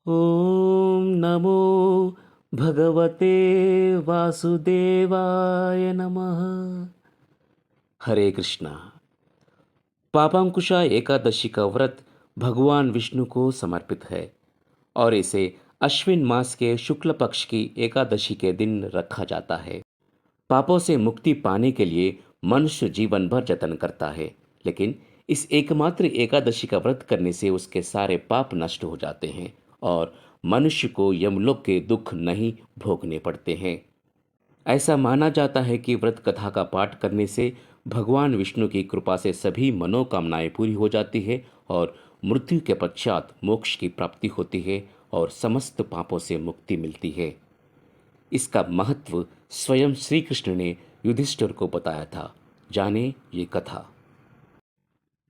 ॐ नमो भगवते वासुदेवाय नमः। हरे कृष्णा। पापांकुशा एकादशी का व्रत भगवान विष्णु को समर्पित है और इसे अश्विन मास के शुक्ल पक्ष की एकादशी के दिन रखा जाता है। पापों से मुक्ति पाने के लिए मनुष्य जीवन भर जतन करता है, लेकिन इस एकमात्र एकादशी का व्रत करने से उसके सारे पाप नष्ट हो जाते हैं और मनुष्य को यमलोक के दुख नहीं भोगने पड़ते हैं। ऐसा माना जाता है कि व्रत कथा का पाठ करने से भगवान विष्णु की कृपा से सभी मनोकामनाएं पूरी हो जाती है और मृत्यु के पश्चात मोक्ष की प्राप्ति होती है और समस्त पापों से मुक्ति मिलती है। इसका महत्व स्वयं श्री कृष्ण ने युधिष्ठिर को बताया था। जाने ये कथा।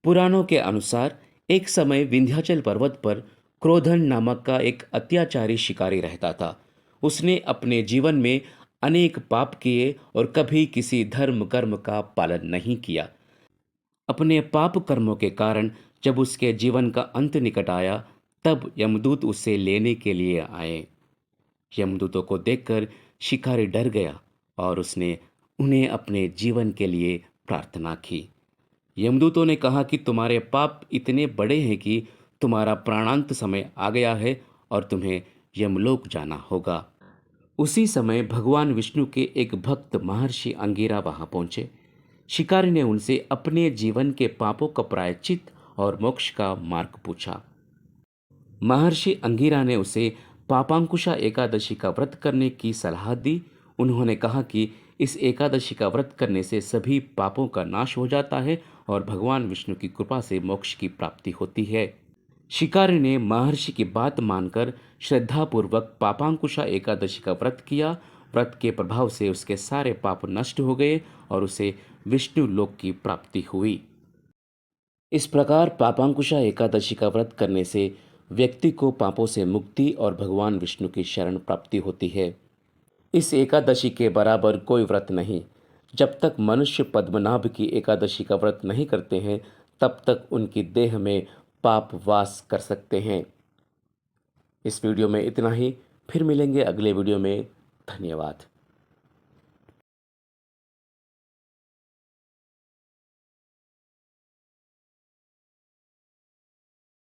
पुराणों के अनुसार एक समय विंध्याचल पर्वत पर क्रोधन नामक का एक अत्याचारी शिकारी रहता था। उसने अपने जीवन में अनेक पाप किए और कभी किसी धर्म कर्म का पालन नहीं किया। अपने पाप कर्मों के कारण जब उसके जीवन का अंत निकट आया, तब यमदूत उसे लेने के लिए आए। यमदूतों को देखकर शिकारी डर गया और उसने उन्हें अपने जीवन के लिए प्रार्थना की। यमदूतों ने कहा कि तुम्हारे पाप इतने बड़े हैं कि तुम्हारा प्राणांत समय आ गया है और तुम्हें यमलोक जाना होगा। उसी समय भगवान विष्णु के एक भक्त महर्षि अंगिरा वहां पहुंचे। शिकारी ने उनसे अपने जीवन के पापों का प्रायश्चित और मोक्ष का मार्ग पूछा। महर्षि अंगिरा ने उसे पापांकुशा एकादशी का व्रत करने की सलाह दी। उन्होंने कहा कि इस एकादशी का व्रत करने से सभी पापों का नाश हो जाता है और भगवान विष्णु की कृपा से मोक्ष की प्राप्ति होती है। शिकारी ने महर्षि की बात मानकर श्रद्धापूर्वक पापांकुशा एकादशी का व्रत किया। व्रत के प्रभाव से उसके सारे पाप नष्ट हो गए और उसे विष्णु लोक की प्राप्ति हुई। इस प्रकार पापांकुशा एकादशी का व्रत करने से व्यक्ति को पापों से मुक्ति और भगवान विष्णु की शरण प्राप्ति होती है। इस एकादशी के बराबर कोई व्रत नहीं। जब तक मनुष्य पद्मनाभ की एकादशी का व्रत नहीं करते हैं, तब तक उनकी देह में पाप वास कर सकते हैं। इस वीडियो में इतना ही। फिर मिलेंगे अगले वीडियो में। धन्यवाद।